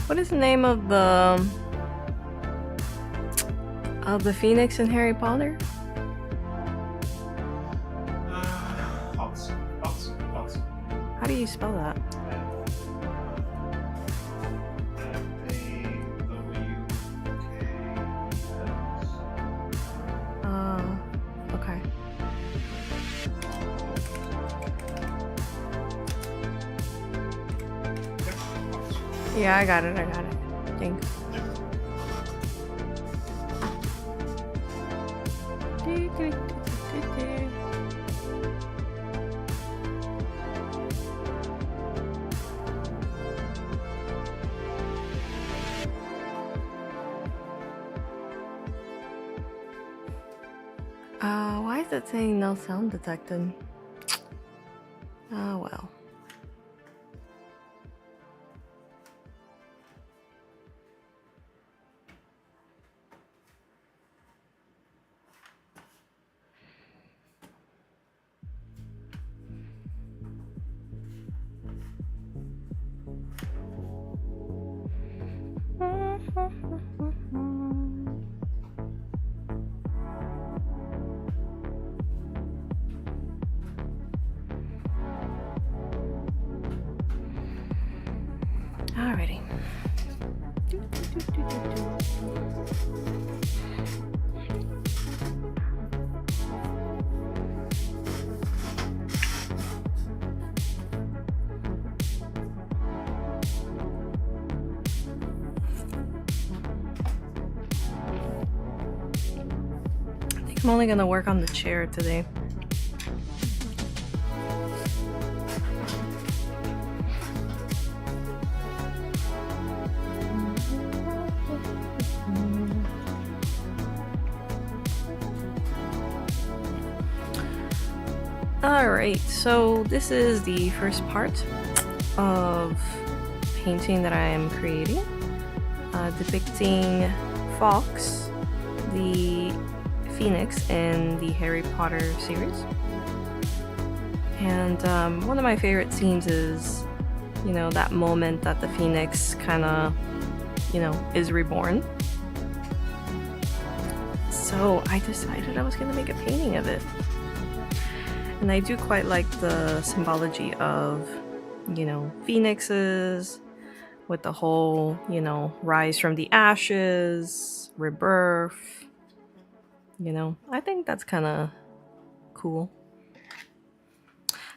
What is the name of the phoenix in Harry Potter? Fawkes. How do you spell that? Okay. Yeah, I got it. Thanks. Why is it saying no sound detected? Oh well. Alrighty. I think I'm only gonna work on the chair today. Alright, so this is the first part of painting that I am creating, depicting Fawkes, the phoenix in the Harry Potter series. And one of my favorite scenes is, you know, that moment that the phoenix kind of, you know, is reborn. So I decided I was going to make a painting of it. And I do quite like the symbology of, you know, phoenixes with the whole, you know, rise from the ashes, rebirth. You know, I think that's kind of cool.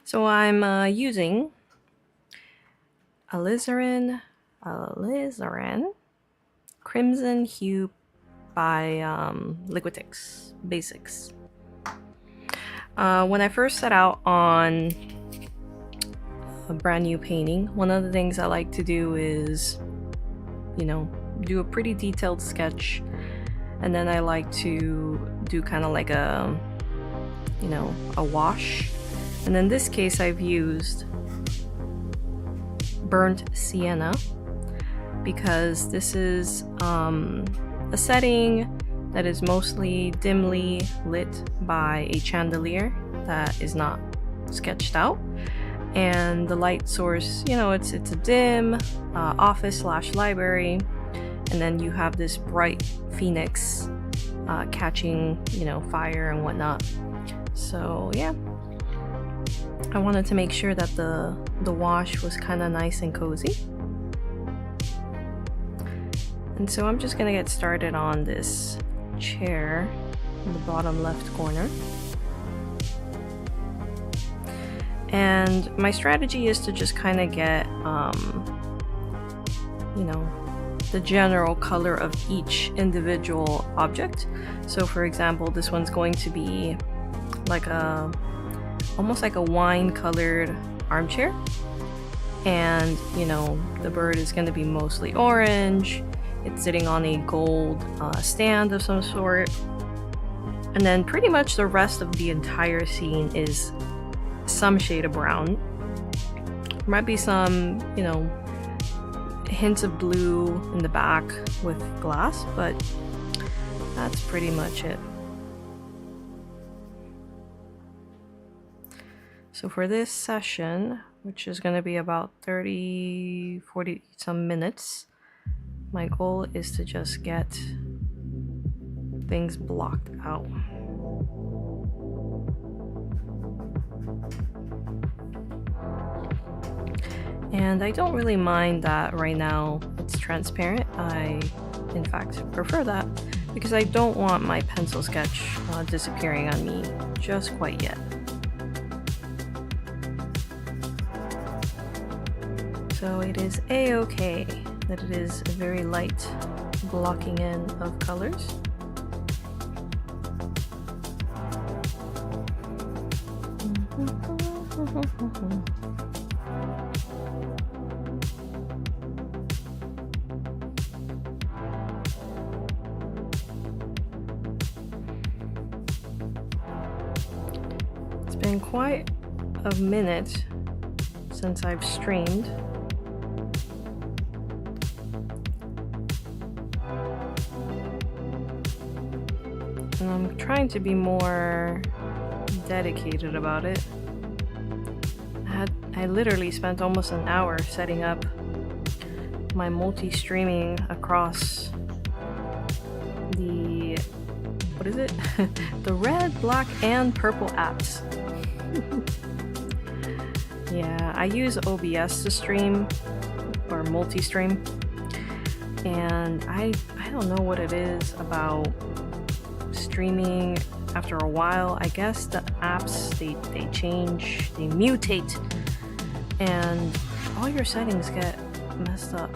So I'm using alizarin Crimson Hue by Liquitex Basics. When I first set out on a brand new painting, one of the things I like to do is, you know, do a pretty detailed sketch, and then I like to do kind of like a, you know, a wash. And in this case, I've used burnt sienna because this is a setting that is mostly dimly lit by a chandelier that is not sketched out, and the light source, you know, it's a dim office / library, and then you have this bright phoenix catching, you know, fire and whatnot. So yeah, I wanted to make sure that the wash was kind of nice and cozy. And so I'm just gonna get started on this chair in the bottom left corner. And my strategy is to just kind of get, you know, the general color of each individual object. So for example, this one's going to be like almost like a wine colored armchair. And, you know, the bird is going to be mostly orange. It's sitting on a gold stand of some sort. And then pretty much the rest of the entire scene is some shade of brown. There might be some, you know, hints of blue in the back with glass, but that's pretty much it. So for this session, which is going to be about 30-40 some minutes, My goal is to just get things blocked out. And I don't really mind that right now it's transparent. I, in fact, prefer that because I don't want my pencil sketch disappearing on me just quite yet. So it is a-okay that it is a very light blocking in of colors. It's been quite a minute since I've streamed. And I'm trying to be more dedicated about it. I literally spent almost an hour setting up my multi-streaming across the, what is it? The red, black, and purple apps. Yeah, I use OBS to stream, or multi-stream, and I don't know what it is about streaming after a while. I guess the apps, they change, they mutate, and all your settings get messed up.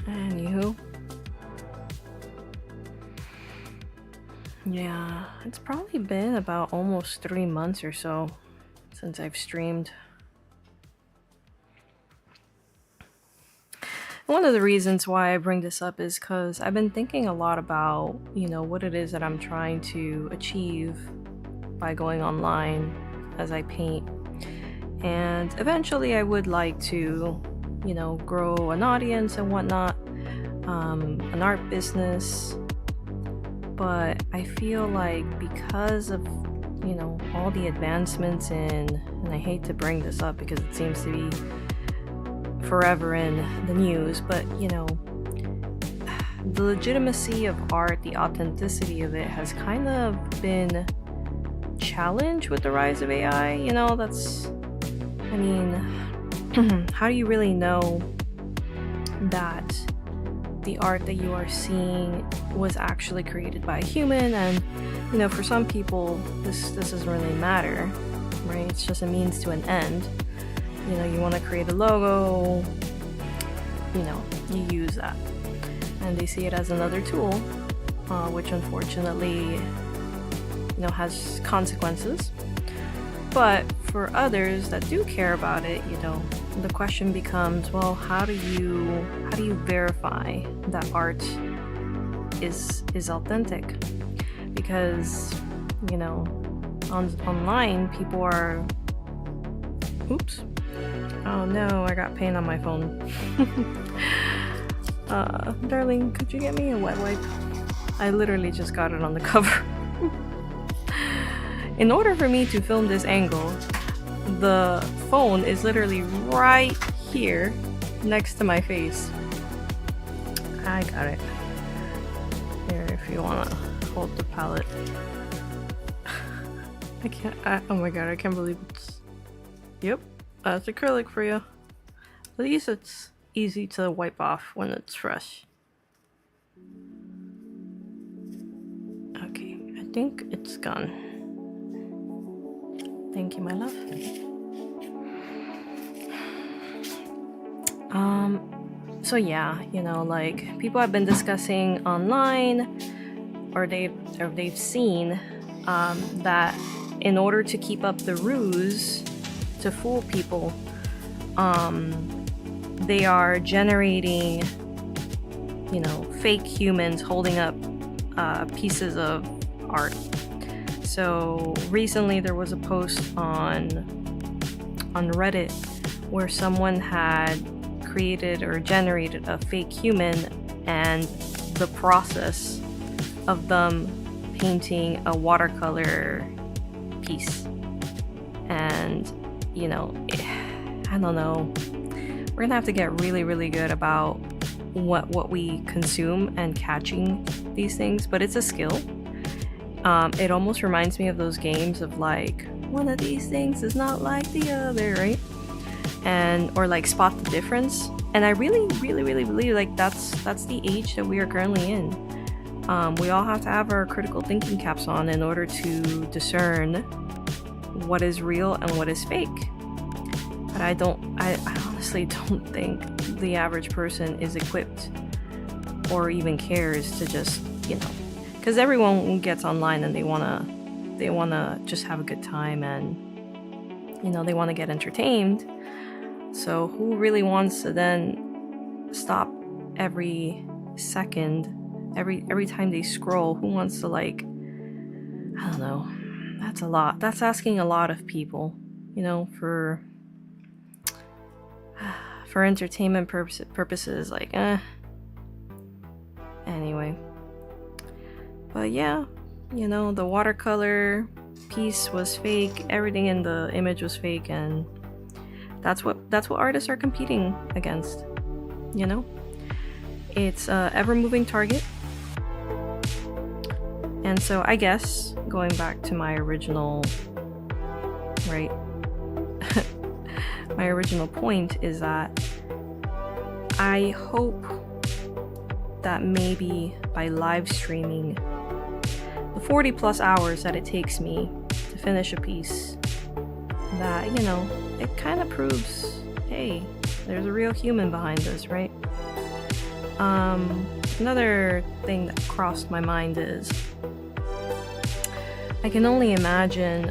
Anywho, yeah, it's probably been about almost 3 months or so since I've streamed. One of the reasons why I bring this up is because I've been thinking a lot about, you know, what it is that I'm trying to achieve by going online as I paint. And eventually I would like to, you know, grow an audience and whatnot, an art business. But I feel like because of, you know, all the advancements in, and I hate to bring this up because it seems to be forever in the news, but you know, the legitimacy of art, the authenticity of it has kind of been challenged with the rise of AI. You know, that's, I mean, how do you really know that the art that you are seeing was actually created by a human? And you know, for some people this doesn't really matter, right? It's just a means to an end. You know, you want to create a logo, you know, you use that. And they see it as another tool, which unfortunately, you know, has consequences. But for others that do care about it, you know, the question becomes, well, how do you verify that art is authentic? Because, you know, online people are, oops. Oh no, I got paint on my phone. Darling, could you get me a wet wipe? I literally just got it on the cover. In order for me to film this angle, the phone is literally right here next to my face. I got it. Here, if you wanna hold the palette. I can't, oh my god, I can't believe it's, yep. It's acrylic for you. At least it's easy to wipe off when it's fresh. Okay, I think it's gone. Thank you, my love. So yeah, you know, like people have been discussing online, or they've seen that in order to keep up the ruse to fool people, they are generating, you know, fake humans holding up pieces of art. So recently there was a post on Reddit where someone had created or generated a fake human, and the process of them painting a watercolor piece. And you know, I don't know, we're gonna have to get really, really good about what we consume and catching these things, but it's a skill. It almost reminds me of those games of like, one of these things is not like the other, right? And or like spot the difference. And I really believe like that's the age that we are currently in. We all have to have our critical thinking caps on in order to discern what is real and what is fake. But I honestly don't think the average person is equipped or even cares to just, you know, because everyone gets online and they wanna just have a good time, and you know, they want to get entertained. So who really wants to then stop every second, every time they scroll? Who wants to, like, I don't know. That's a lot. That's asking a lot of people, you know, for entertainment purposes, like, Anyway. But yeah, you know, the watercolor piece was fake. Everything in the image was fake, and that's what artists are competing against, you know? It's a ever-moving target. And so I guess, going back to my original, right? My original point is that I hope that maybe by live streaming the 40 plus hours that it takes me to finish a piece, that, you know, it kind of proves, hey, there's a real human behind this, right? Another thing that crossed my mind is I can only imagine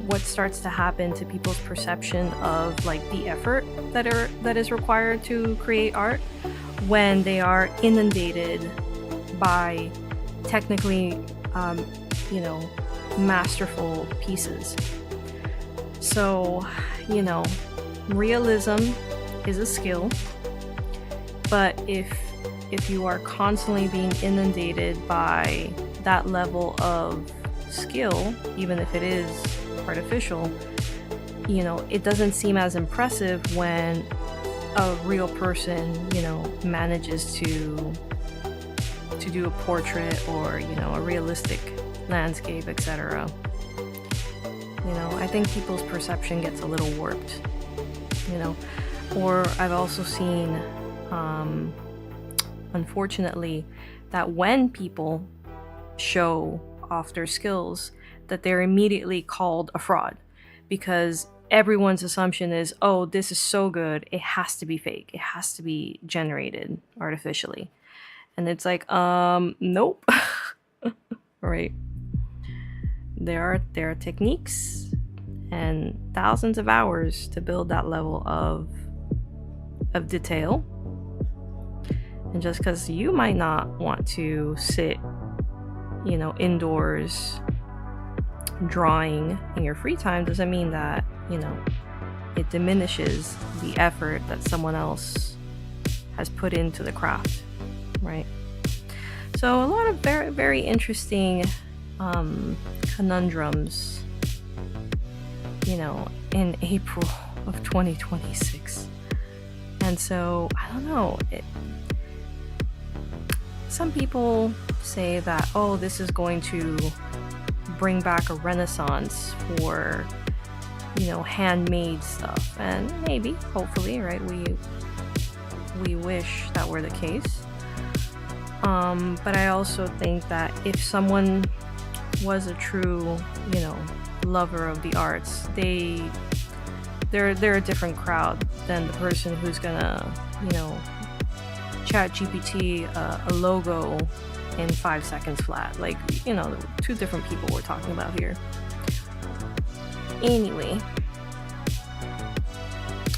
what starts to happen to people's perception of like the effort that is required to create art when they are inundated by technically, you know, masterful pieces. So, you know, realism is a skill, but if you are constantly being inundated by that level of skill, even if it is artificial, you know, it doesn't seem as impressive when a real person, you know, manages to do a portrait or, you know, a realistic landscape, etc. You know, I think people's perception gets a little warped, you know. Or I've also seen, unfortunately, that when people show off their skills, that they're immediately called a fraud, because everyone's assumption is, oh, this is so good, it has to be fake, it has to be generated artificially. And it's like, nope. Right. There are techniques and thousands of hours to build that level of detail. And just because you might not want to sit, you know, indoors drawing in your free time doesn't mean that, you know, it diminishes the effort that someone else has put into the craft, right? So a lot of very, very interesting conundrums, you know, in April of 2026. And so, I don't know, some people say that, oh, this is going to bring back a renaissance for, you know, handmade stuff. And maybe, hopefully, right, we wish that were the case. But I also think that if someone was a true, you know, lover of the arts, they're a different crowd than the person who's gonna, you know, chat GPT a logo in 5 seconds flat. Like, you know, two different people we're talking about here. Anyway.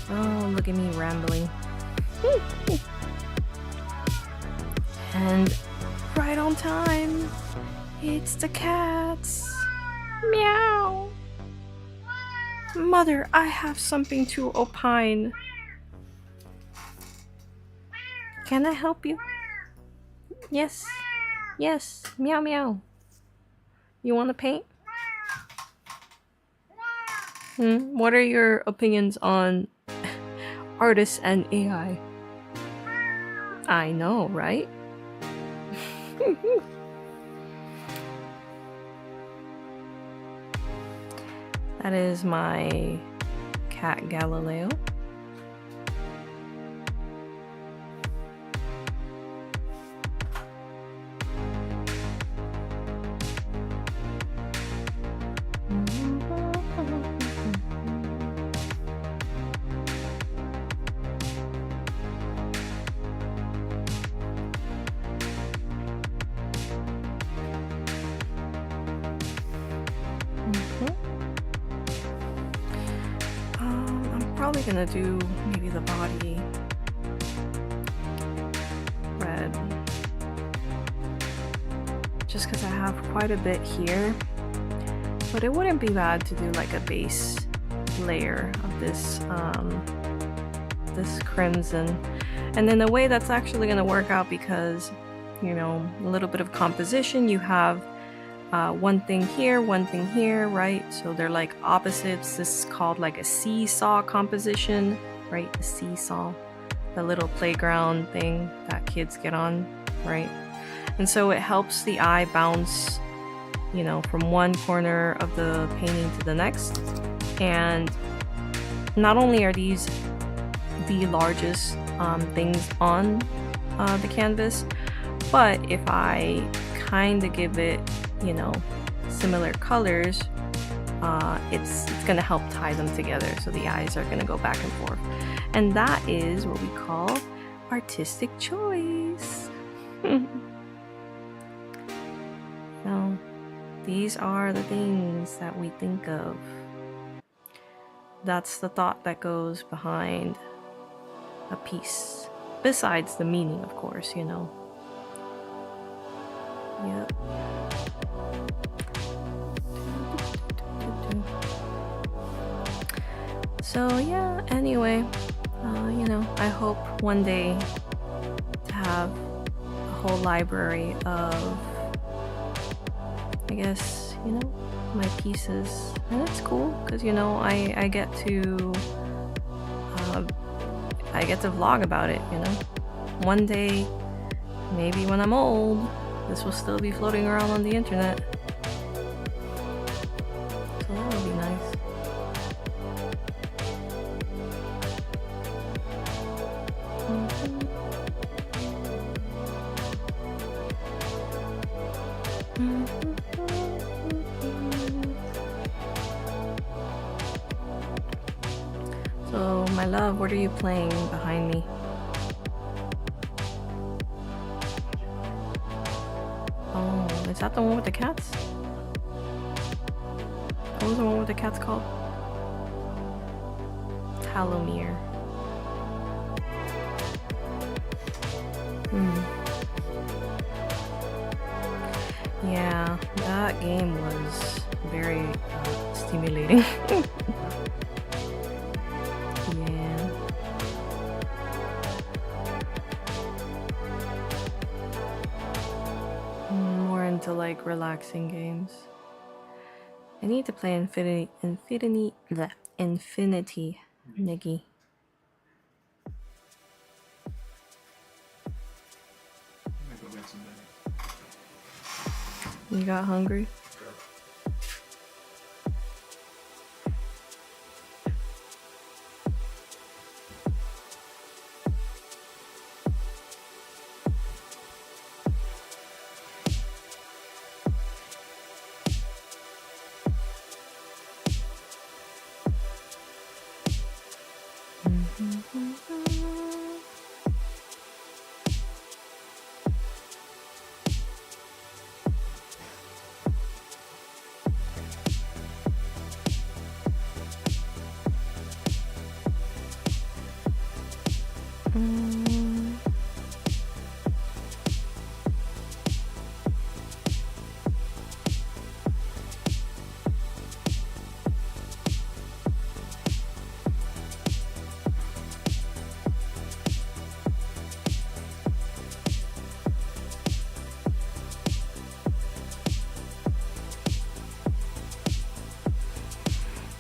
Oh, look at me rambling. And right on time, it's the cats. Meow. Mother, I have something to opine. Can I help you? Yes. Yes. Meow meow. You want to paint? What are your opinions on artists and AI? I know, right? That is my cat Galileo. I'm probably gonna do maybe the body red, just because I have quite a bit here, but it wouldn't be bad to do like a base layer of this this crimson. And then the way that's actually going to work out, because you know, a little bit of composition, you have one thing here, right? So they're like opposites. This is called like a seesaw composition, right? The seesaw, the little playground thing that kids get on, right? And so it helps the eye bounce, you know, from one corner of the painting to the next. And not only are these the largest things on the canvas, but if I kind of give it, you know, similar colors, it's gonna help tie them together, so the eyes are gonna go back and forth. And that is what we call artistic choice. So these are the things that we think of. That's the thought that goes behind a piece, besides the meaning, of course, you know. Yep. So yeah, anyway, you know, I hope one day to have a whole library of, I guess, you know, my pieces. And it's cool because, you know, I get to vlog about it, you know. One day, maybe when I'm old, this will still be floating around on the internet. So that would be nice. So, my love, what are you playing behind me? Oh, is that the one with the cats? What was the one with the cats called? Talomere. Yeah, that game was very stimulating. Yeah. More into like relaxing games. I need to play Infinity Niggy. You got hungry?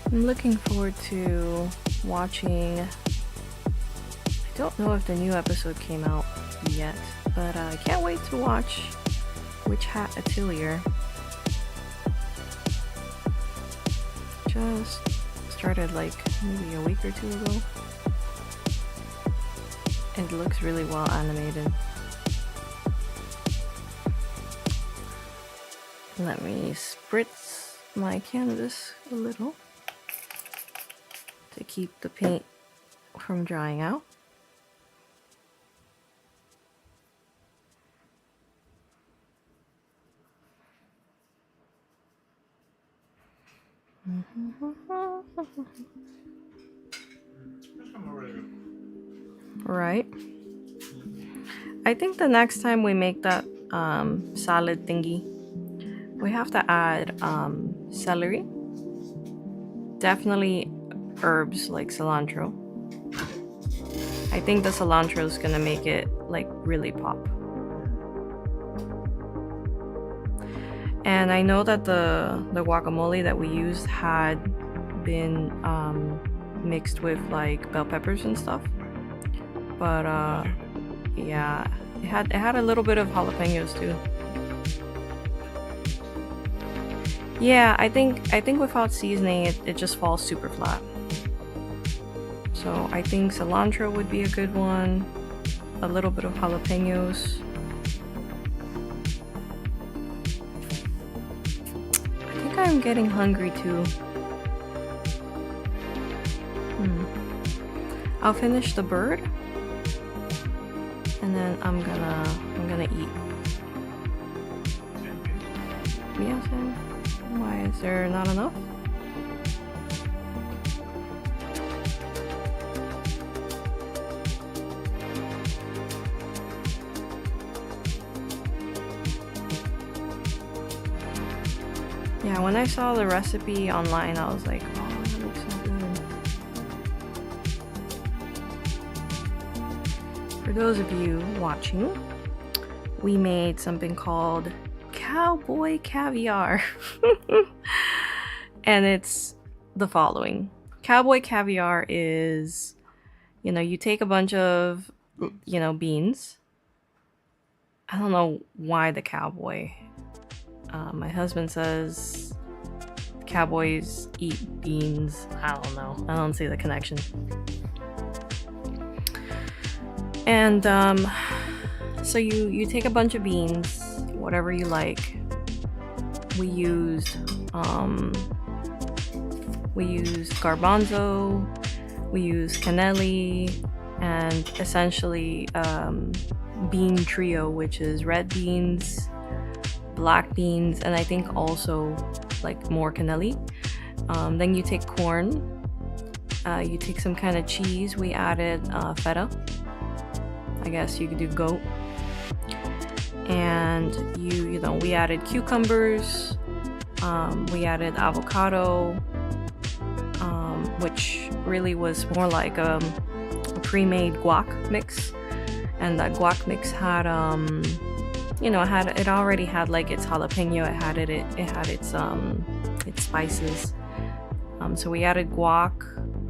I'm looking forward to watching, I don't know if the new episode came out yet, but I can't wait to watch Witch Hat Atelier. Just started like maybe a week or two ago. It looks really well animated. Let me spritz my canvas a little to keep the paint from drying out. Right. I think the next time we make that salad thingy, we have to add celery. Definitely herbs like cilantro. I think the cilantro is gonna make it like really pop. And I know that the guacamole that we used had been mixed with like bell peppers and stuff, but yeah, it had a little bit of jalapenos too. Yeah, I think without seasoning it just falls super flat. So I think cilantro would be a good one. A little bit of jalapenos. I think I'm getting hungry too. I'll finish the bird and then I'm gonna eat. Yeah, Sam. Why is there not enough? Yeah, when I saw the recipe online, I was like, oh, that looks so good. For those of you watching, we made something called cowboy caviar. And it's the following. Cowboy caviar is, you take a bunch of, beans. I don't know why the cowboy. My husband says cowboys eat beans. I don't know. I don't see the connection. And so you take a bunch of beans, whatever you like. We used garbanzo, we used cannelli, and essentially bean trio, which is red beans, black beans, and I think also like more cannelli. Then you take corn, you take some kind of cheese. We added feta. I guess you could do goat. And we added cucumbers, we added avocado, which really was more like a pre-made guac mix. And that guac mix had it already had like its jalapeno, it had its spices. So we added guac,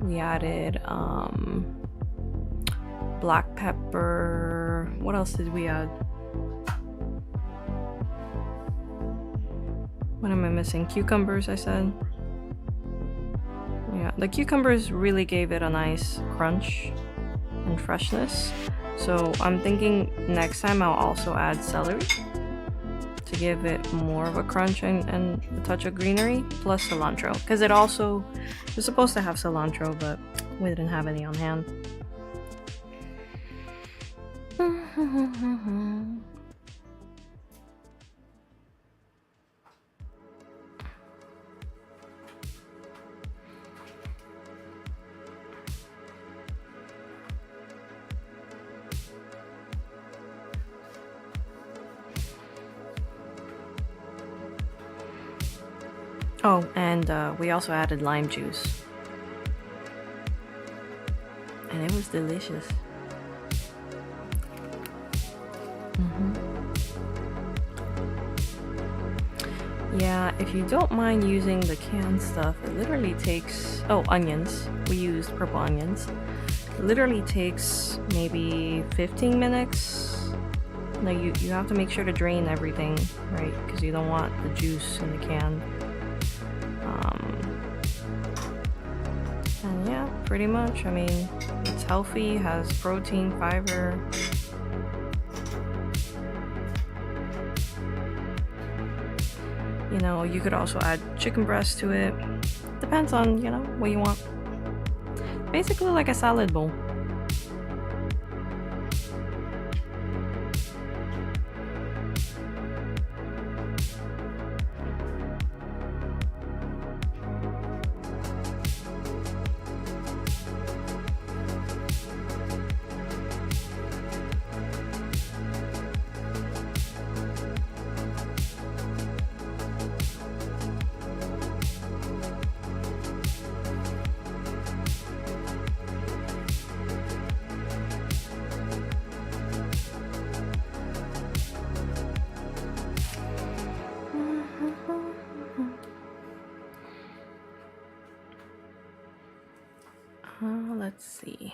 we added black pepper. What else did we add? What am I missing? Cucumbers, I said. Yeah, the cucumbers really gave it a nice crunch and freshness. So I'm thinking next time I'll also add celery to give it more of a crunch and a touch of greenery, plus cilantro. Because it also was supposed to have cilantro, but we didn't have any on hand. Oh, and we also added lime juice. And it was delicious. Yeah, If you don't mind using the canned stuff, it literally takes... Oh, onions. We used purple onions. It literally takes maybe 15 minutes. No, you have to make sure to drain everything, right? Because you don't want the juice in the can. And yeah, pretty much. I mean, it's healthy, has protein, fiber. You know, you could also add chicken breast to it. Depends on, you know, what you want. Basically like a salad bowl. Let's see.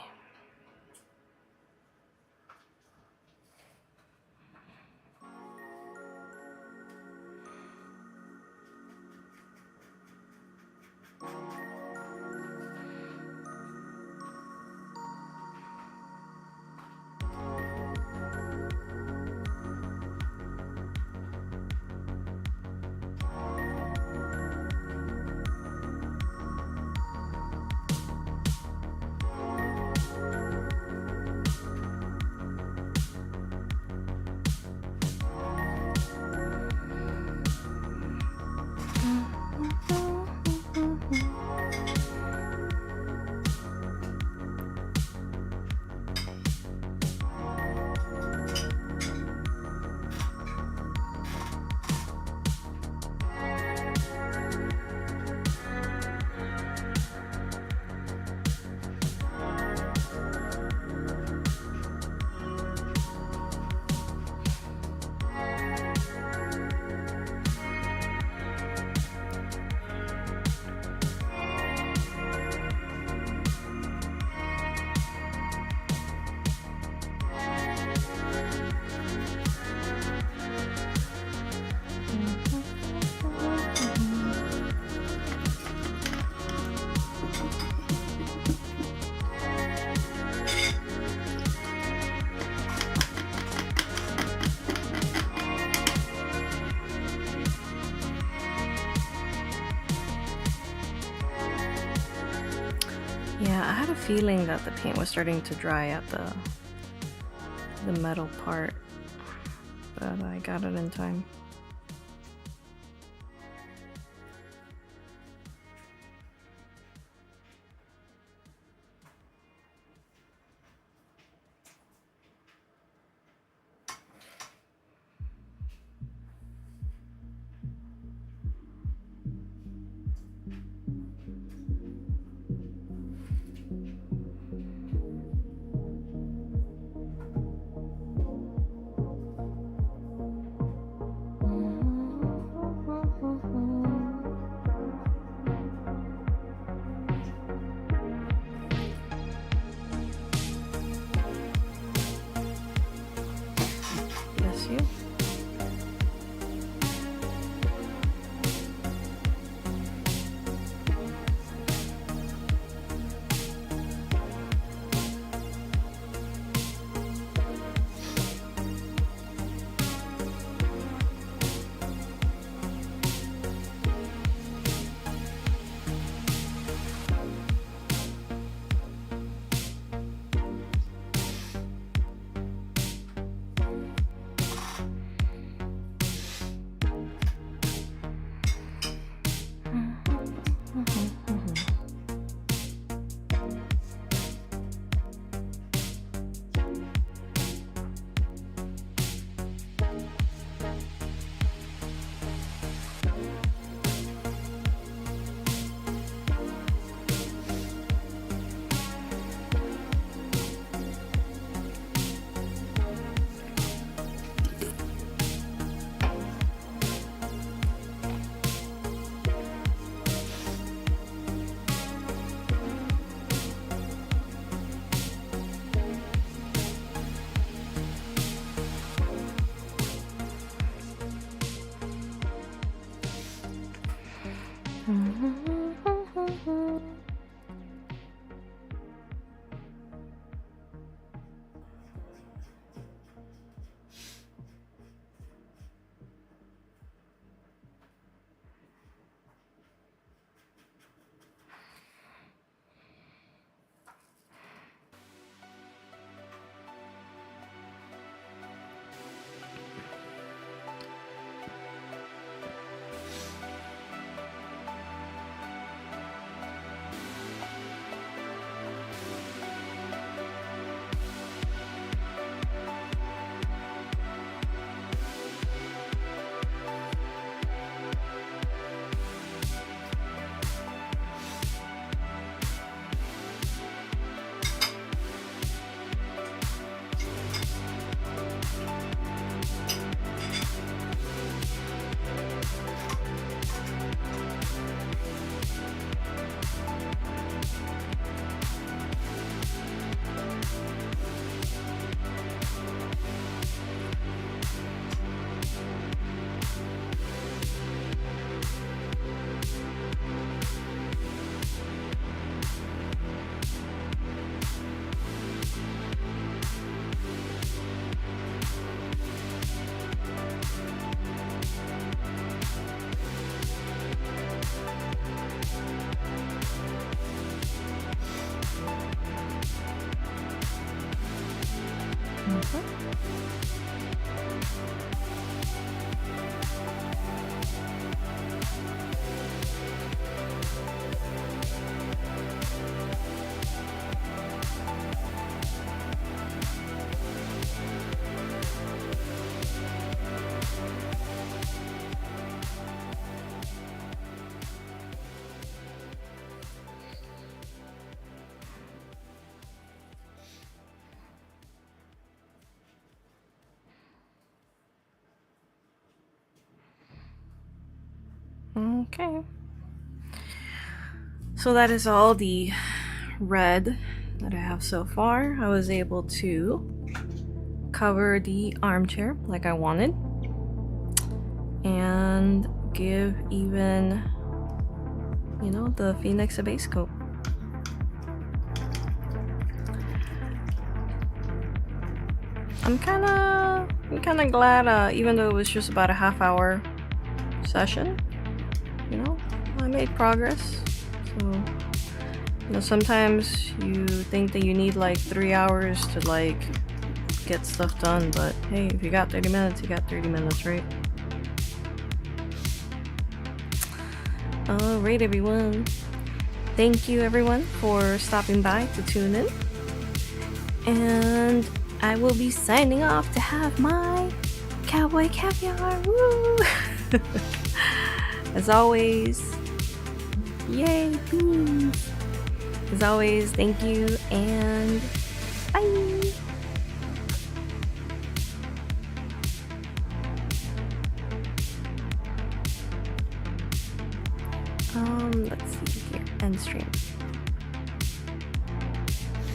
Yeah, I had a feeling that the paint was starting to dry at the metal part, but I got it in time. Okay. So that is all the red that I have so far. I was able to cover the armchair like I wanted and give even, you know, the pheonix a base coat. I'm kind of glad, even though it was just about a half-hour session, you know, I made progress. So, you know, sometimes you think that you need like 3 hours to like get stuff done, but hey, if you got 30 minutes, you got 30 minutes, right? Alright, everyone. Thank you, everyone, for stopping by to tune in. And I will be signing off to have my cowboy caviar. Woo! As always, yay, beans. As always, thank you and bye. Let's see here, end stream.